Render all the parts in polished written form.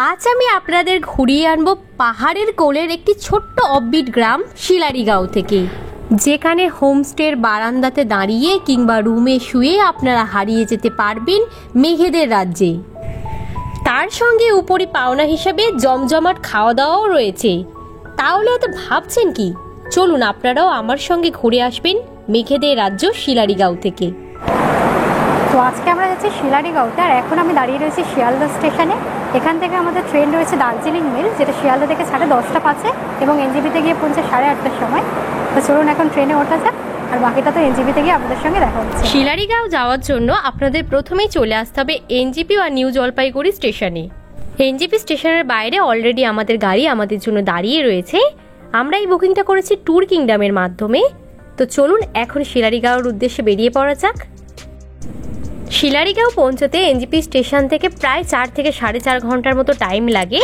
আজ আমি আপনাদের ঘুরিয়ে আনবো পাহাড়ের কোলের একটি ছোট্ট অফবিট গ্রাম শিলারিগাঁও থেকে, যেখানে হোমস্টের বারান্দাতে দাঁড়িয়ে কিংবা রুমে শুয়ে আপনারা হারিয়ে যেতে পারবেন মেঘেদের রাজ্যে। তার সঙ্গে উপরি পাওনা হিসাবে জমজমাট খাওয়া দাওয়াও রয়েছে। তাহলে এত ভাবছেন কি? চলুন আপনারাও আমার সঙ্গে ঘুরে আসবেন মেঘেদের রাজ্য শিলারিগাঁও থেকে। তো আজকে আমরা যাচ্ছি শিলারিগাঁওতে, আর এখন আমি দাঁড়িয়ে রয়েছি শিয়ালদা স্টেশনে। এখান থেকে আমাদের ট্রেন রয়েছে দার্জিলিং মেল, যেটা শিয়ালদা থেকে 10:30 এবং এনজিপিতে গিয়ে পৌঁছে 8:30টার সময়। তো চলুন এখন ট্রেনে ওঠা যাক, আর বাকিটা তো এনজিপিতে গিয়ে আপনাদের সঙ্গে দেখা হচ্ছে। শিলারিগাঁও যাওয়ার জন্য আপনাদের প্রথমেই চলে আসতে হবে এনজিপি আর নিউ জলপাইগুড়ি স্টেশনে। এনজিপি স্টেশনের বাইরে অলরেডি আমাদের গাড়ি আমাদের জন্য দাঁড়িয়ে রয়েছে। আমরা এই বুকিংটা করেছি ট্যুর কিংডমের মাধ্যমে। তো চলুন এখন শিলারিগাঁওর উদ্দেশ্যে বেরিয়ে পড়া যাক। শিলারিগাঁও পৌঁছতে এনজিপি স্টেশন থেকে প্রায় 4 থেকে 4.5 ঘন্টার মতো টাইম লাগে।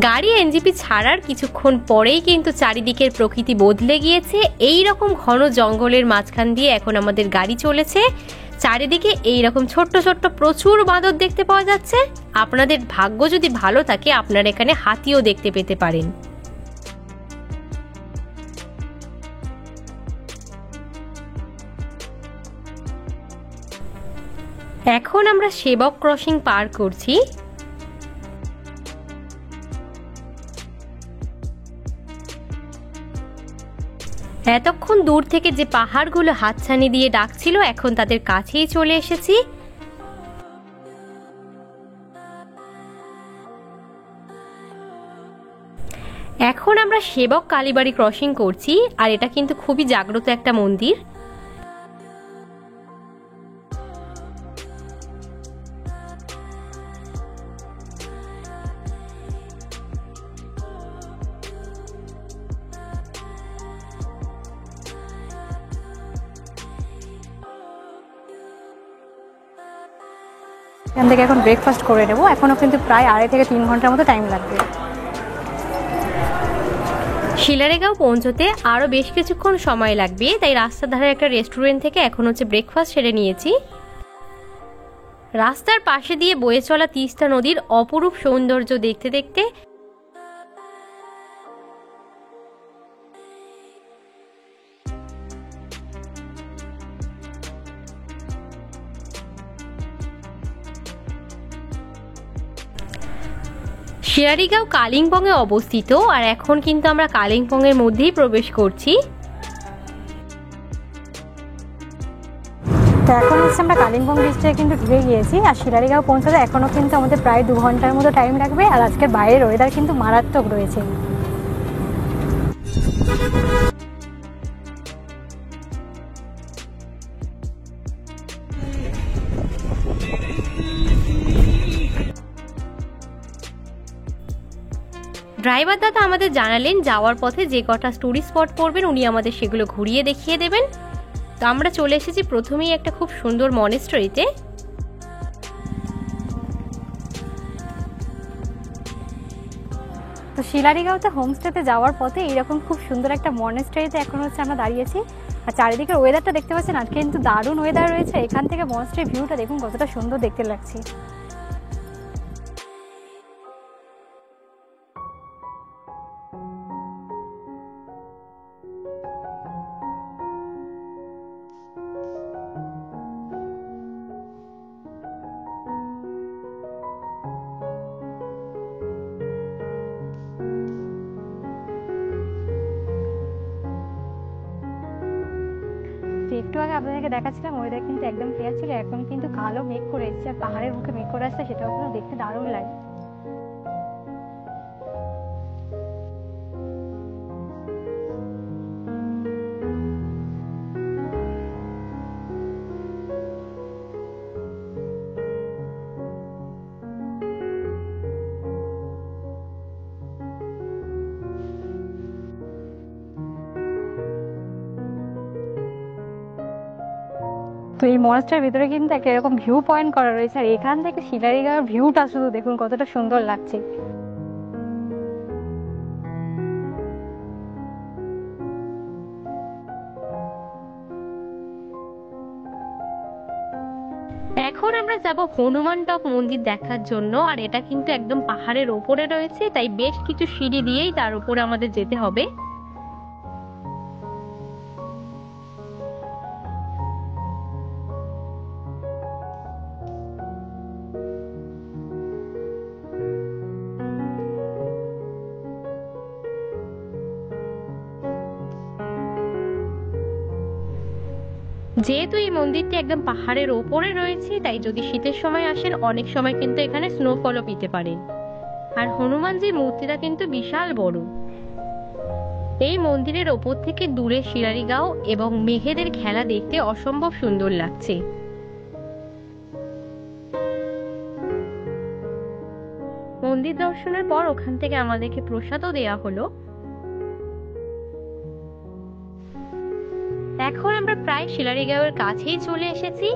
গাড়ি এনজিপি ছাড়ার কিছুক্ষণ পরেই কিন্তু চারিদিকের প্রকৃতি বদলে গিয়েছে। এই রকম ঘন জঙ্গলের মাঝখান দিয়ে এখন আমাদের গাড়ি চলেছে। চারিদিকে এই রকম ছোট্ট ছোট্ট প্রচুর বাঁদর দেখতে পাওয়া যাচ্ছে। আপনাদের ভাগ্য যদি ভালো থাকে আপনারা এখানে হাতিও দেখতে পেতে পারেন। এখন আমরা সেবক ক্রসিং পার করছি। এতক্ষণ দূর থেকে যে পাহাড়গুলো হাতছানি দিয়ে ডাকছিল, এখন তাদের কাছেই চলে এসেছি। এখন আমরা সেবক কালীবাড়ি ক্রসিং করছি, আর এটা কিন্তু খুবই জাগ্রত একটা মন্দির। এখান থেকে এখন ব্রেকফাস্ট করে নেবো। এখনও কিন্তু প্রায় 2.5 থেকে 3 ঘন্টার মতো টাইম লাগবে। শিলারিগাঁও পৌঁছতে আরও বেশ কিছুক্ষণ সময় লাগবে, তাই রাস্তার ধারে একটা রেস্টুরেন্ট থেকে এখন ব্রেকফাস্ট সেরে নিয়েছি। রাস্তার পাশে দিয়ে বয়ে চলা তিস্তা নদীর অপরূপ সৌন্দর্য দেখতে দেখতে শিলারিগাঁও কালিম্পংয়ে অবস্থিত, আর এখন কিন্তু আমরা কালিম্পংয়ের মধ্যেই প্রবেশ করছি। তো এখন আমরা কালিম্পং ডিস্ট্রিক্টে কিন্তু ঢুকে গিয়েছি, আর শিলারিগাঁও পৌঁছাতে এখনও কিন্তু আমাদের প্রায় 2 ঘন্টার মতো টাইম লাগবে। আর আজকের বাইরের ওয়েদার কিন্তু মারাত্মক রয়েছে। ড্রাইভার দাদা আমাদের জানালেন যাওয়ার পথে যে কটা টুরিস্ট স্পট পড়বেন উনি আমাদের সেগুলো ঘুরিয়ে দেখিয়ে দেবেন। তো আমরা চলে এসেছি প্রথমেই একটা খুব সুন্দর মনেস্ট্রিতে। তো শিলারিগাঁওতে হোমস্টেতে যাওয়ার পথে এইরকম খুব সুন্দর একটা মনেস্ট্রিতে এখন আমরা দাঁড়িয়েছি। আর চারিদিকের ওয়েদারটা দেখতে পাচ্ছেন, আজকে কিন্তু দারুণ ওয়েদার রয়েছে। এখান থেকে মনেস্ট্রির ভিউটা দেখুন কতটা সুন্দর দেখতে লাগছে। একটু আগে আপনাদেরকে দেখাচ্ছিলাম ওয়েদার কিন্তু একদম ক্লিয়ার ছিল, এখন কিন্তু কালো মেঘ করে এসেছে। আর পাহাড়ের মুখে মেঘ করে আসছে, সেটাও কিন্তু দেখতে দারুণ লাগে। তো এই মনেস্ট্রির ভিতরে কিন্তু একটা এরকম ভিউ পয়েন্ট করা রয়েছে, আর এখান থেকে শিলারিগাঁওয়ের ভিউটা শুধু দেখুন কতটা সুন্দর লাগছে। এখন আমরা যাব হনুমান টপ মন্দির দেখার জন্য। আর এটা কিন্তু একদম পাহাড়ের ওপরে রয়েছে, তাই বেশ কিছু সিঁড়ি দিয়েই তার উপরে আমাদের যেতে হবে। যেহেতু এই মন্দিরটি একদম পাহাড়ের ওপরে রয়েছে, তাই যদি শীতের সময় আসেন অনেক সময় কিন্তু এখানে স্নোফলও পেতে পারেন। আর হনুমানজির মূর্তিটা কিন্তু বিশাল বড়। এই মন্দিরের ওপর থেকে দূরে শিলারিগাঁও এবং মেঘেদের খেলা দেখতে অসম্ভব সুন্দর লাগছে। মন্দির দর্শনের পর ওখান থেকে আমাদেরকে প্রসাদও দেয়া হলো। এখন আমরা প্রায় শিলারিগাঁওয়ের কাছেই চলে এসেছি।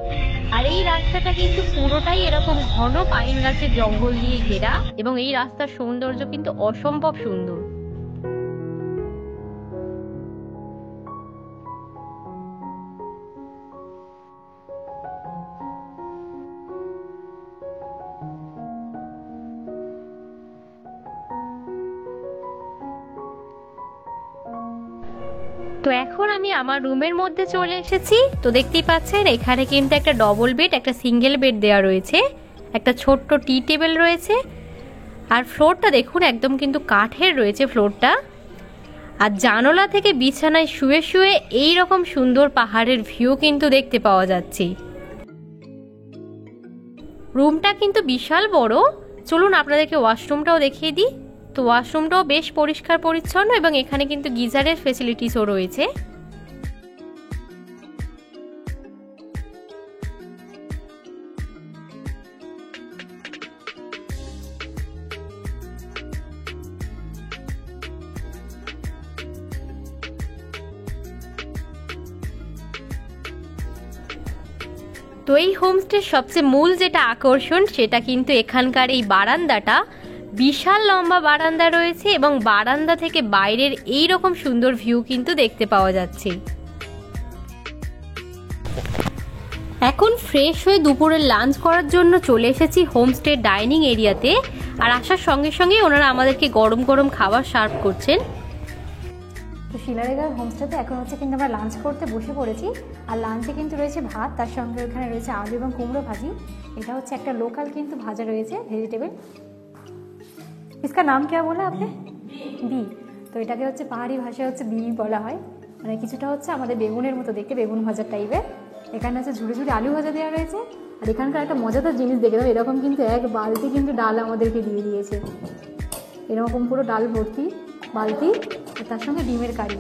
আর এই রাস্তাটা কিন্তু পুরোটাই এরকম ঘন পাইন গাছের জঙ্গল দিয়ে ঘেরা, এবং এই রাস্তার সৌন্দর্য কিন্তু অসম্ভব সুন্দর। তো এখন আমি আমার রুমের মধ্যে চলে এসেছি। তো দেখতেই পাচ্ছেন এখানে কিন্তু একটা ডবল বেড, একটা সিঙ্গেল বেড দেওয়া রয়েছে, একটা ছোট্ট টি টেবিল রয়েছে। আর ফ্লোরটা দেখুন একদম কিন্তু কাঠের রয়েছে ফ্লোরটা। আর জানালা থেকে বিছানায় শুয়ে শুয়ে এই রকম সুন্দর পাহাড়ের ভিউ কিন্তু দেখতে পাওয়া যাচ্ছে। রুমটা কিন্তু বিশাল বড়। চলুন আপনাদেরকে ওয়াশরুমটাও দেখিয়ে দিই। তো ওয়াশরুমটাও বেশ পরিষ্কার পরিচ্ছন্ন, এবং এখানে কিন্তু গিজারের ফেসিলিটিসও রয়েছে। তো এই হোমস্টের সবচেয়ে মূল যেটা আকর্ষণ, সেটা কিন্তু এখানকার এই বারান্দাটা। বিশাল লম্বা বারান্দা রয়েছে, এবং বারান্দা থেকে বাইরের এই রকম সুন্দর ভিউ কিন্তু দেখতে পাওয়া যাচ্ছে। এখন ফ্রেশ হয়ে দুপুরের লাঞ্চ করার জন্য চলে এসেছি হোমস্টে ডাইনিং এরিয়াতে। আর আসার সঙ্গে সঙ্গে ওনারা আমাদেরকে গরম গরম খাবার সার্ভ করছেন। তো শিলারিগাঁও হোমস্টেতে এখন হচ্ছে কিন্তু আমরা লাঞ্চ করতে বসে পড়েছি। আর লাঞ্চে কিন্তু রয়েছে ভাত, তার সঙ্গে ওখানে রয়েছে আলু এবং কুমড়ো ভাজি। এটা হচ্ছে একটা লোকাল কিন্তু ভাজা রয়েছে ভেজিটেবল। इसका नाम क्या बोला आपने? বি। তো এটাকে হচ্ছে পাহাড়ি ভাষায় হচ্ছে বি বলা হয়। মানে কিছুটা হচ্ছে আমাদের বেগুনের মতো দেখতে, বেগুন ভাজার টাইপের। এখানে হচ্ছে ঝুড়ি ঝুড়ি আলু ভাজা দেওয়া রয়েছে। আর এখানকার একটা মজাদার জিনিস দেখে দাও, এরকম কিন্তু এক বালতি কিন্তু ডাল আমাদেরকে দিয়ে দিয়েছে। এরকম পুরো ডাল ভর্তি বালতি, আর তার সঙ্গে ডিমের কারি।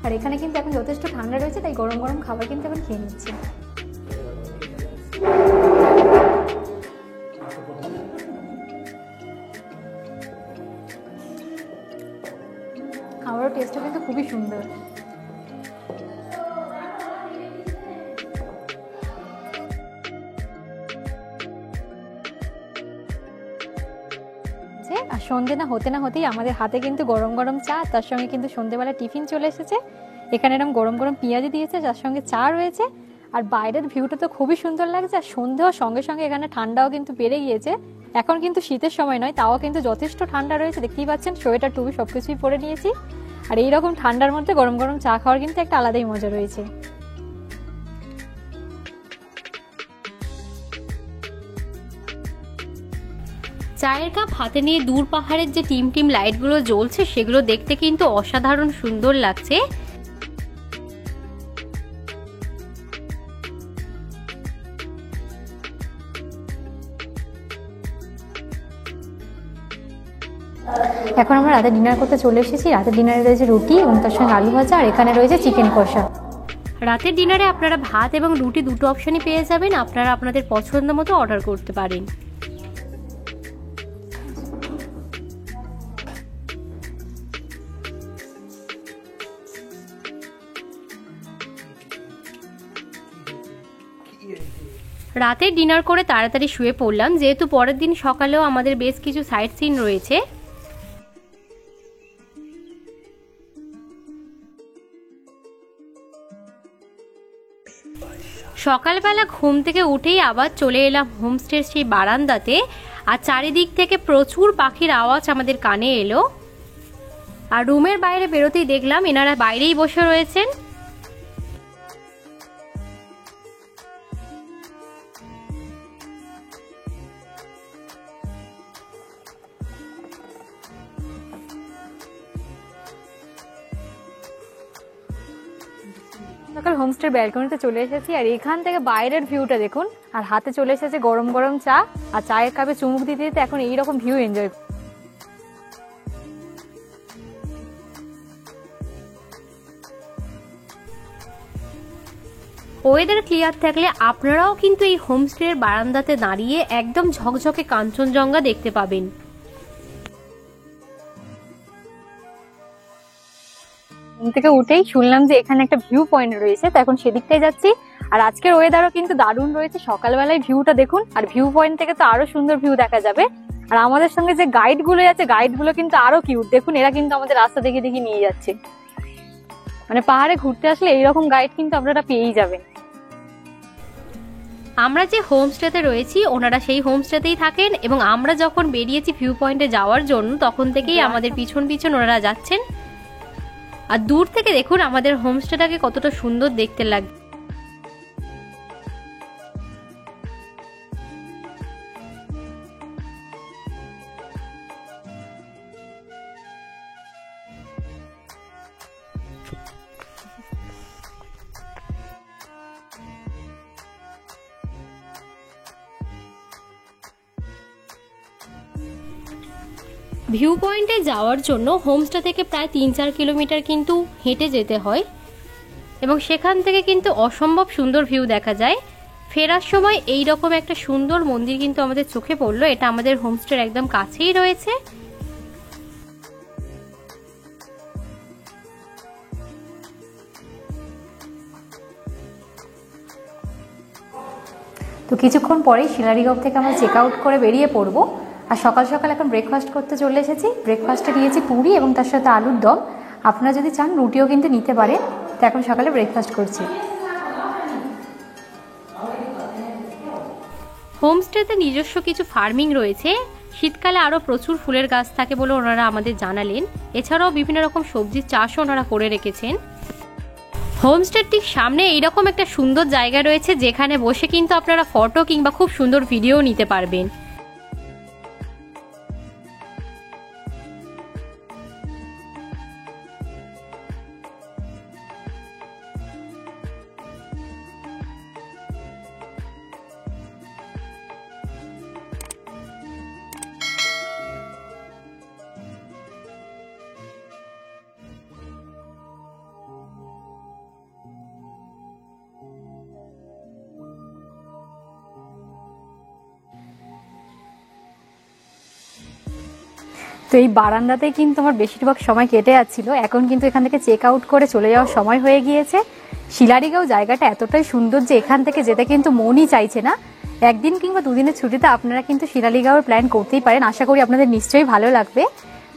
আর এখানে কিন্তু এখন যথেষ্ট ঠান্ডা রয়েছে, তাই গরম গরম খাবার কিন্তু এখন খেয়ে নিচ্ছে। খাবারের টেস্টটা কিন্তু খুবই সুন্দর। আর সন্ধে না হতেই আমাদের হাতে কিন্তু গরম গরম চা, তার সঙ্গে কিন্তু সন্ধেবেলা টিফিন চলে এসেছে। এখানে এরকম গরম গরম পেঁয়াজি দিয়েছে, যার সঙ্গে চা রয়েছে। আর বাইরের ভিউটা তো খুবই সুন্দর লাগছে। আর সন্ধে হওয়ার সঙ্গে সঙ্গে এখানে ঠান্ডাও কিন্তু বেড়ে গিয়েছে। এখন কিন্তু শীতের সময় নয়, তাও কিন্তু যথেষ্ট ঠান্ডা রয়েছে। দেখতেই পাচ্ছেন সোয়েটার টুপি সবকিছুই পরে নিয়েছি। আর এইরকম ঠান্ডার মধ্যে গরম গরম চা খাওয়ার কিন্তু একটা আলাদাই মজা রয়েছে। চায়ের কাপ হাতে নিয়ে দূর পাহাড়ের যে টিম টিম লাইটগুলো জ্বলছে, সেগুলো দেখতে কিন্তু অসাধারণ সুন্দর লাগছে। এখন আমরা রাতে ডিনার করতে চলে এসেছি। রাতের ডিনারে রয়েছে রুটি এবং তার সঙ্গে আলু ভাজা, আর এখানে রয়েছে চিকেন কষা। রাতের ডিনারে আপনারা ভাত এবং রুটি দুটো অপশনই পেয়ে যাবেন। আপনারা আপনাদের পছন্দ মতো অর্ডার করতে পারেন। রাতে ডিনার করে তাড়াতাড়ি শুয়ে পড়লাম, যেহেতু পরের দিন সকালেও আমাদের বেশ কিছু সাইট সিন রয়েছে। সকালবেলা ঘুম থেকে উঠেই আবার চলে এলাম হোমস্টের সেই বারান্দাতে, আর চারিদিক থেকে প্রচুর পাখির আওয়াজ আমাদের কানে এলো। আর রুমের বাইরে বেরোতেই দেখলাম এনারা বাইরেই বসে রয়েছেন। সকাল হোমস্টের ব্যালকনিতে চলে এসেছি, আর এখান থেকে বাইরের ভিউটা দেখুন। আর হাতে চলে এসেছে গরম গরম চা, আর চায়ের কাপে চুমুক দিতে দিতে এখন এইরকম ভিউ এনজয়। ওয়েদার ক্লিয়ার থাকলে আপনারাও কিন্তু এই হোমস্টের বারান্দাতে দাঁড়িয়ে একদম ঝকঝকে কাঞ্চনজঙ্ঘা দেখতে পাবেন। ঘুম থেকে উঠেই শুনলাম যে এখানে একটা ভিউ পয়েন্ট রয়েছে, তো এখন সেদিকটাই যাচ্ছি। আর আজকের ওয়েদারও কিন্তু দারুণ রয়েছে, সকালবেলায় ভিউটা দেখুন, আর ভিউ পয়েন্ট থেকে তো আরো সুন্দর ভিউ দেখা যাবে। আর আমাদের সঙ্গে যে গাইড গুলো আছে, গাইড গুলো কিন্তু আরো কিউট, দেখুন এরা কিন্তু আমাদের রাস্তা দেখিয়ে দেখিয়ে নিয়ে যাচ্ছে। মানে পাহাড়ে ঘুরতে আসলে এইরকম গাইড কিন্তু আপনারা পেয়েই যাবেন। আমরা যে হোমস্টেতে রয়েছি ওনারা সেই হোমস্টেতেই থাকেন, এবং আমরা যখন বেরিয়েছি ভিউ পয়েন্টে যাওয়ার জন্য তখন থেকেই আমাদের পিছন পিছন ওনারা যাচ্ছেন। আর দূর থেকে দেখুন আমাদের হোমস্টেটাকে কতটা সুন্দর দেখতে লাগে। ভিউ পয়েন্টে যাওয়ার জন্য হোমস্টে থেকে প্রায় 3-4 কিলোমিটার কিন্তু হেঁটে যেতে হয়, এবং সেখান থেকে কিন্তু অসম্ভব সুন্দর ভিউ দেখা যায়। ফেরার সময় এই রকম একটা সুন্দর মন্দির কিন্তু আমাদের চোখে পড়লো, এটা আমাদের হোমস্টের একদম কাছেই রয়েছে। তো কিছুক্ষণ পরেই শিলারিগাঁও থেকে আমরা চেক আউট করে বেরিয়ে পড়বো। আর সকাল সকাল এখন ব্রেকফাস্ট করতে চলে এসেছি। ব্রেকফাস্টে নিয়েছি পুরি এবং তার সাথে আলুর দম। আপনারা যদি চান রুটিও কিন্তু নিতে পারেন। তো এখন সকালে ব্রেকফাস্ট করছি। হোমস্টেতে নিজস্ব কিছু ফার্মিং রয়েছে, শীতকালে আরও প্রচুর ফুলের গাছ থাকে বলে ওনারা আমাদের জানালেন। এছাড়াও বিভিন্ন রকম সবজির চাষও ওনারা করে রেখেছেন। হোমস্টের ঠিক সামনে এইরকম একটা সুন্দর জায়গা রয়েছে, যেখানে বসে কিন্তু আপনারা ফটো কিংবা খুব সুন্দর ভিডিও নিতে পারবেন। তো এই বারান্দাতেই কিন্তু আমার বেশিরভাগ সময় কেটে যাচ্ছিল। এখন কিন্তু এখান থেকে চেক আউট করে চলে যাওয়ার সময় হয়ে গিয়েছে। শিলারিগাঁও জায়গাটা এতটাই সুন্দর যে এখান থেকে যেতে কিন্তু মনই চাইছে না। একদিন কিংবা দুদিনের ছুটিতে আপনারা কিন্তু শিলারিগাঁওয়ের প্ল্যান করতেই পারেন। আশা করি আপনাদের নিশ্চয়ই ভালো লাগবে।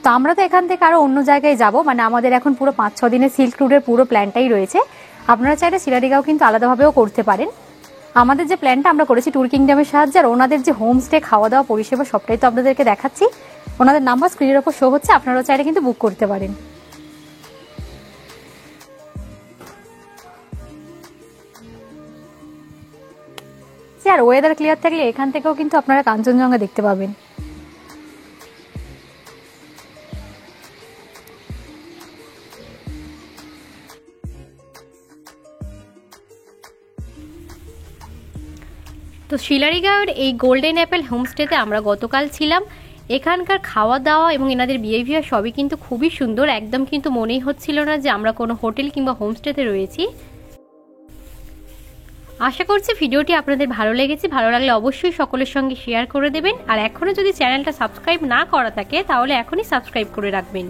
তো আমরা তো এখান থেকে আরও অন্য জায়গায় যাব, মানে আমাদের এখন পুরো 5-6 দিনের সিল্ক রুটের পুরো প্ল্যানটাই রয়েছে। আপনারা চাইলে শিলারিগাঁও কিন্তু আলাদাভাবেও করতে পারেন। আমাদের যে প্ল্যানটা আমরা করেছি ট্যুর কিংডমের সাহায্যে, আর ওনাদের যে হোমস্টে খাওয়া দাওয়া পরিষেবা সবটাই তো আপনাদেরকে দেখাচ্ছি। ওনাদের নাম্বার স্ক্রিনের ওপর শো হচ্ছে, আপনারাও চাইলে কিন্তু বুক করতে পারেন। আর ওয়েদার ক্লিয়ার থাকলে এখান থেকেও কিন্তু আপনারা কাঞ্চনজঙ্ঘা দেখতে পাবেন। তো শিলারিগাঁওয়ের এই গোল্ডেন অ্যাপেল হোমস্টেতে আমরা গতকাল ছিলাম। এখানকার খাওয়া দাওয়া এবং এনাদের বিহেভিয়ার সবই কিন্তু খুবই সুন্দর। একদম কিন্তু মনেই হচ্ছিল না যে আমরা কোনো হোটেল কিংবা হোমস্টেতে রয়েছি। আশা করছি ভিডিওটি আপনাদের ভালো লেগেছে। ভালো লাগলে অবশ্যই সকলের সঙ্গে শেয়ার করে দেবেন। আর এখনও যদি চ্যানেলটা সাবস্ক্রাইব না করা থাকে তাহলে এখনই সাবস্ক্রাইব করে রাখবেন।